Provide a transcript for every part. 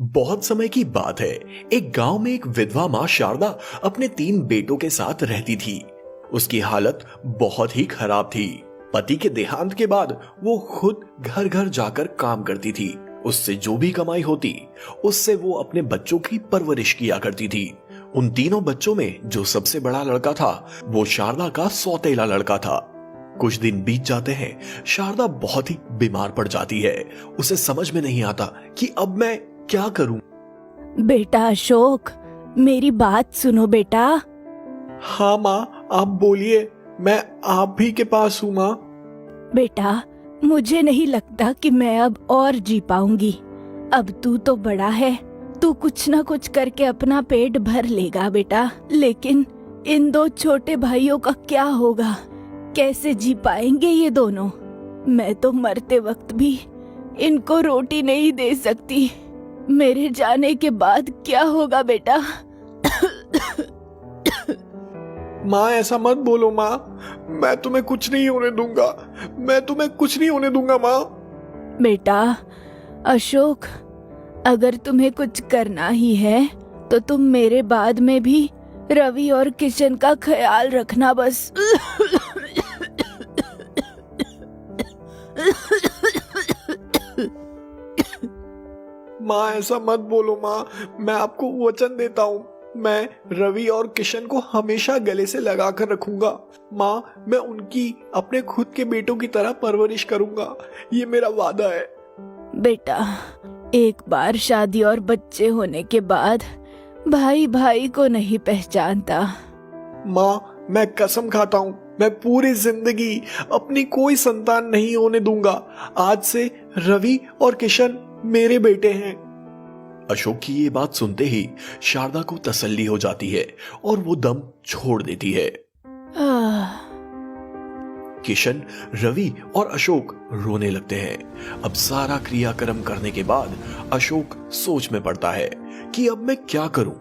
बहुत समय की बात है। एक गांव में एक विधवा मां शारदा अपने 3 बेटों के साथ रहती थी। उसकी हालत बहुत ही खराब थी। पति के देहांत के बाद वो खुद घर घर जाकर काम करती थी। उससे जो भी कमाई होती उससे वो अपने बच्चों की परवरिश किया करती थी। उन तीनों बच्चों में जो सबसे बड़ा लड़का था वो शारदा का सौतेला लड़का था। कुछ दिन बीत जाते हैं। शारदा बहुत ही बीमार पड़ जाती है। उसे समझ में नहीं आता कि अब मैं क्या करूं। बेटा अशोक, मेरी बात सुनो बेटा। हाँ माँ, आप बोलिए, मैं आप ही के पास हूँ माँ। बेटा, मुझे नहीं लगता कि मैं अब और जी पाऊंगी। अब तू तो बड़ा है, तू कुछ न कुछ करके अपना पेट भर लेगा बेटा। लेकिन इन 2 छोटे भाइयों का क्या होगा? कैसे जी पाएंगे ये दोनों? मैं तो मरते वक्त भी इनको रोटी नहीं दे सकती। मेरे जाने के बाद क्या होगा बेटा? माँ ऐसा मत बोलो माँ, मैं तुम्हें कुछ नहीं होने दूंगा। मैं तुम्हें कुछ नहीं होने दूंगा माँ। बेटा अशोक, अगर तुम्हें कुछ करना ही है तो तुम मेरे बाद में भी रवि और किशन का ख्याल रखना बस। माँ ऐसा मत बोलो माँ, मैं आपको वचन देता हूँ, मैं रवि और किशन को हमेशा गले से लगा कर रखूंगा। माँ, मैं उनकी अपने खुद के बेटों की तरह परवरिश करूंगा, ये मेरा वादा है। बेटा, एक बार शादी और बच्चे होने के बाद भाई भाई को नहीं पहचानता। माँ, मैं कसम खाता हूँ, मैं पूरी जिंदगी अपनी कोई संतान नहीं होने दूंगा। आज से रवि और किशन मेरे बेटे हैं। अशोक की ये बात सुनते ही शारदा को तसल्ली हो जाती है और वो दम छोड़ देती है। किशन, रवि और अशोक रोने लगते हैं। अब सारा क्रियाक्रम करने के बाद अशोक सोच में पड़ता है कि अब मैं क्या करूं।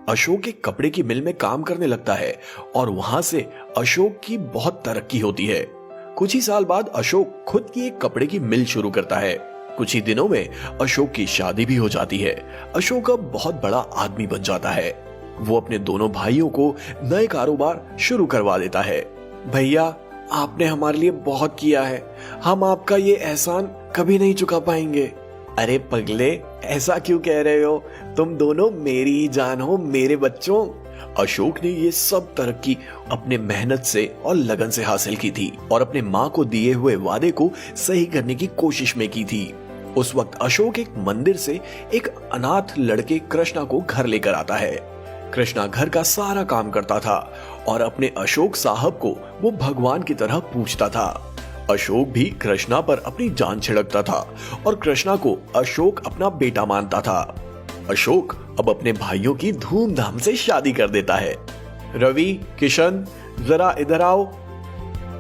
अशोक एक कपड़े की मिल में काम करने लगता है और वहां से अशोक की बहुत तरक्की होती है। कुछ ही साल बाद अशोक खुद की एक कपड़े की मिल शुरू करता है। कुछ ही दिनों में अशोक की शादी भी हो जाती है। अशोक अब बहुत बड़ा आदमी बन जाता है। वो अपने दोनों भाइयों को नए कारोबार शुरू करवा देता है। भैया, आपने हमारे लिए बहुत किया है, हम आपका ये एहसान कभी नहीं चुका पाएंगे। अरे पगले, ऐसा क्यों कह रहे हो? तुम दोनों मेरी ही जान हो, मेरे बच्चों। अशोक ने ये सब तरक्की अपने मेहनत से और लगन से हासिल की थी और अपने माँ को दिए हुए वादे को सही करने की कोशिश में की थी। उस वक्त अशोक एक मंदिर से एक अनाथ लड़के कृष्णा को घर लेकर आता है। कृष्णा घर का सारा काम करता था और अपने अशोक साहब को वो भगवान की तरह पूजता था। अशोक भी कृष्णा पर अपनी जान छिड़कता था और कृष्णा को अशोक अपना बेटा मानता था। अशोक अब अपने भाइयों की धूमधाम से शादी कर देता है। रवि, किशन, जरा इधर आओ।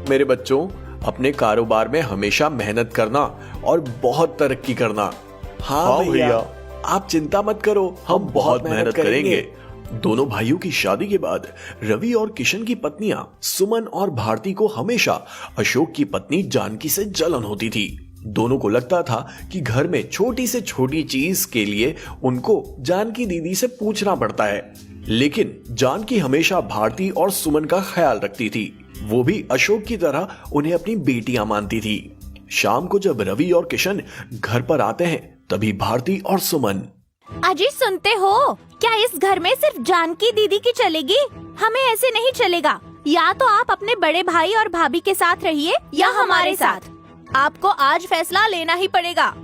मेरे बच्चों, अपने कारोबार में हमेशा मेहनत करना और बहुत तरक्की करना। हाँ भैया, आप चिंता मत करो, हम बहुत मेहनत करेंगे। दोनों भाइयों की शादी के बाद रवि और किशन की पत्नियां सुमन और भारती को हमेशा अशोक की पत्नी जानकी से जलन होती थी। दोनों को लगता था कि घर में छोटी से छोटी चीज के लिए उनको जानकी दीदी से पूछना पड़ता है, लेकिन जानकी हमेशा भारती और सुमन का ख्याल रखती थी। वो भी अशोक की तरह उन्हें अपनी बेटियां मानती थी। शाम को जब रवि और किशन घर पर आते हैं तभी भारती और सुमन, अजी सुनते हो, क्या इस घर में सिर्फ जानकी दीदी की चलेगी? हमें ऐसे नहीं चलेगा। या तो आप अपने बड़े भाई और भाभी के साथ रहिए या हमारे साथ। आपको आज फैसला लेना ही पड़ेगा।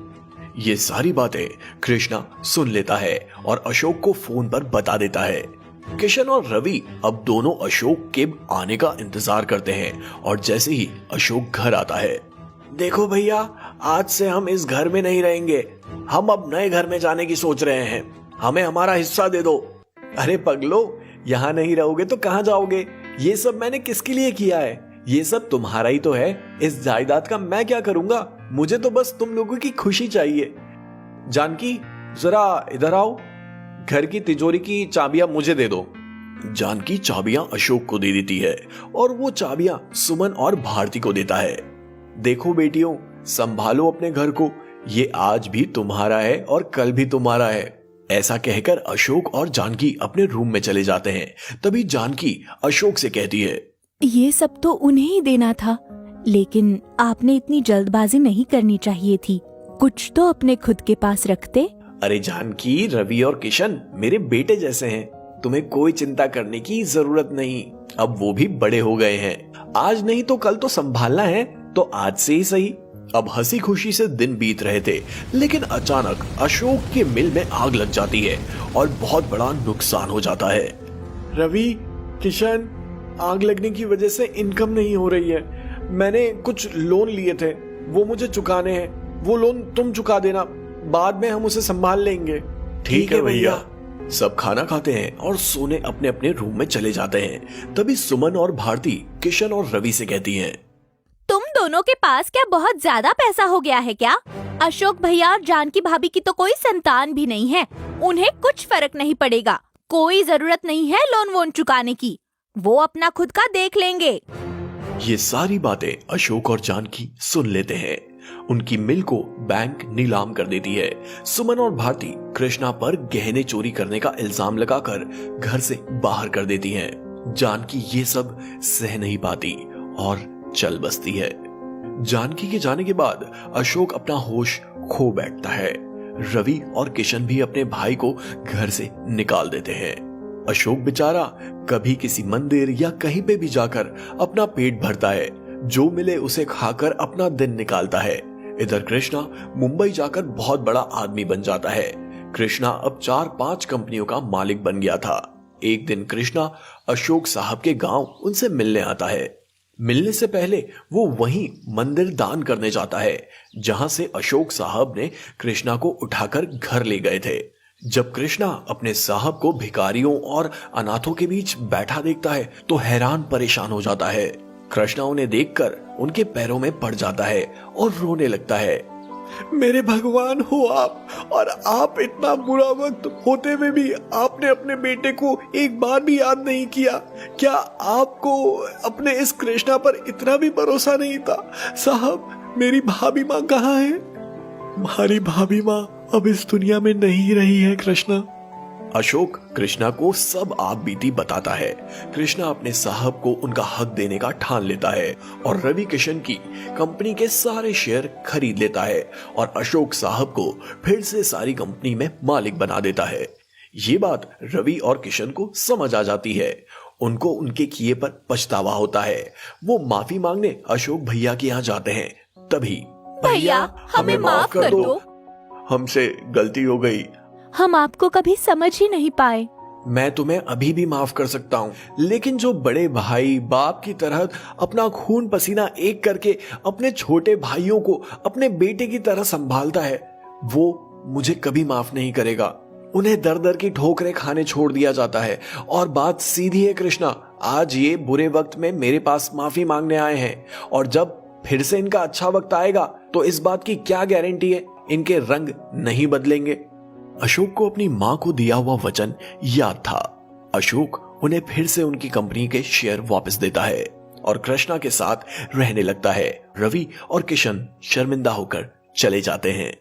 ये सारी बातें कृष्णा सुन लेता है और अशोक को फोन पर बता देता है। किशन और रवि अब दोनों अशोक के आने का इंतजार करते हैं और जैसे ही अशोक घर आता है, देखो भैया, आज से हम इस घर में नहीं रहेंगे, हम अब नए घर में जाने की सोच रहे हैं, हमें हमारा हिस्सा दे दो। अरे पगलो, यहाँ नहीं रहोगे तो कहाँ जाओगे? ये सब मैंने किसके लिए किया है? ये सब तुम्हारा ही तो है। इस जायदाद का मैं क्या करूंगा? मुझे तो बस तुम लोगों की खुशी चाहिए। जानकी, जरा इधर आओ, घर की तिजोरी की चाबियां मुझे दे दो। जानकी चाबियां अशोक को दे देती है और वो चाबियां सुमन और भारती को देता है। देखो बेटियों, संभालो अपने घर को, ये आज भी तुम्हारा है और कल भी तुम्हारा है। ऐसा कहकर अशोक और जानकी अपने रूम में चले जाते हैं। तभी जानकी अशोक से कहती है, ये सब तो उन्हें ही देना था, लेकिन आपने इतनी जल्दबाजी नहीं करनी चाहिए थी। कुछ तो अपने खुद के पास रखते। अरे जानकी, रवि और किशन मेरे बेटे जैसे हैं, तुम्हें कोई चिंता करने की जरूरत नहीं। अब वो भी बड़े हो गए हैं, आज नहीं तो कल तो संभालना है, तो आज से ही सही। अब हंसी खुशी से दिन बीत रहे थे, लेकिन अचानक अशोक के मिल में आग लग जाती है और बहुत बड़ा नुकसान हो जाता है। रवि, किशन, आग लगने की वजह से इनकम नहीं हो रही है। मैंने कुछ लोन लिए थे, वो मुझे चुकाने हैं। वो लोन तुम चुका देना, बाद में हम उसे संभाल लेंगे। ठीक है भैया। सब खाना खाते हैं और सोने अपने अपने रूम में चले जाते हैं। तभी सुमन और भारती किशन और रवि से कहती हैं, तुम दोनों के पास क्या बहुत ज्यादा पैसा हो गया है क्या? अशोक भैया और जानकी भाभी की तो कोई संतान भी नहीं है, उन्हें कुछ फर्क नहीं पड़ेगा। कोई जरूरत नहीं है लोन वोन चुकाने की, वो अपना खुद का देख लेंगे। ये सारी बातें अशोक और जानकी सुन लेते हैं। उनकी मिल को बैंक नीलाम कर देती है। सुमन और भारती कृष्णा पर गहने चोरी करने का इल्जाम लगाकर घर से बाहर कर देती हैं। जानकी ये सब सह नहीं पाती और चल बसती है। जानकी के जाने के बाद अशोक अपना होश खो बैठता है। रवि और किशन भी अपने भाई को घर से निकाल देते हैं। अशोक बेचारा कभी किसी मंदिर या कहीं पे भी जाकर अपना पेट भरता है, जो मिले उसे खाकर अपना दिन निकालता है। इधर कृष्णा मुंबई जाकर बहुत बड़ा आदमी बन जाता है। कृष्णा अब 4-5 कंपनियों का मालिक बन गया था। एक दिन कृष्णा अशोक साहब के गांव उनसे मिलने आता है। मिलने से पहले वो वहीं मंदिर दान करने जाता है, जहां से अशोक साहब ने कृष्णा को उठाकर घर ले गए थे। जब कृष्णा अपने साहब को भिखारियों और अनाथों के बीच बैठा देखता है तो हैरान परेशान हो जाता है। कृष्णा उन्हें देखकर उनके पैरों में पड़ जाता है और रोने लगता है। मेरे भगवान हो आप, और आप इतना बुरा वक्त होते हुए भी आपने अपने बेटे को एक बार भी याद नहीं किया। क्या आपको अपने इस कृष्णा पर इतना भी भरोसा नहीं था? साहब, मेरी भाभी माँ कहाँ है? हमारी भाभी माँ अब इस दुनिया में नहीं रही है कृष्णा। अशोक कृष्णा को सब आप बीती बताता है। कृष्णा अपने साहब को उनका हक देने का ठान लेता है और रवि किशन की कंपनी के सारे शेयर खरीद लेता है और अशोक साहब को फिर से सारी कंपनी में मालिक बना देता है। ये बात रवि और किशन को समझ आ जाती है। उनको उनके किए पर पछतावा होता है। वो माफी मांगने अशोक भैया के यहाँ जाते हैं। तभी, भैया हमें माफ कर दो, हमसे गलती हो गई, हम आपको कभी समझ ही नहीं पाए। मैं तुम्हें अभी भी माफ कर सकता हूँ, लेकिन जो बड़े भाई बाप की तरह अपना खून पसीना एक करके अपने छोटे भाइयों को अपने बेटे की तरह संभालता है, वो मुझे कभी माफ नहीं करेगा। उन्हें दर दर की ठोकरें खाने छोड़ दिया जाता है। और बात सीधी है कृष्णा, आज ये बुरे वक्त में मेरे पास माफी मांगने आए हैं, और जब फिर से इनका अच्छा वक्त आएगा तो इस बात की क्या गारंटी है इनके रंग नहीं बदलेंगे। अशोक को अपनी मां को दिया हुआ वचन याद था। अशोक उन्हें फिर से उनकी कंपनी के शेयर वापस देता है और कृष्णा के साथ रहने लगता है। रवि और किशन शर्मिंदा होकर चले जाते हैं।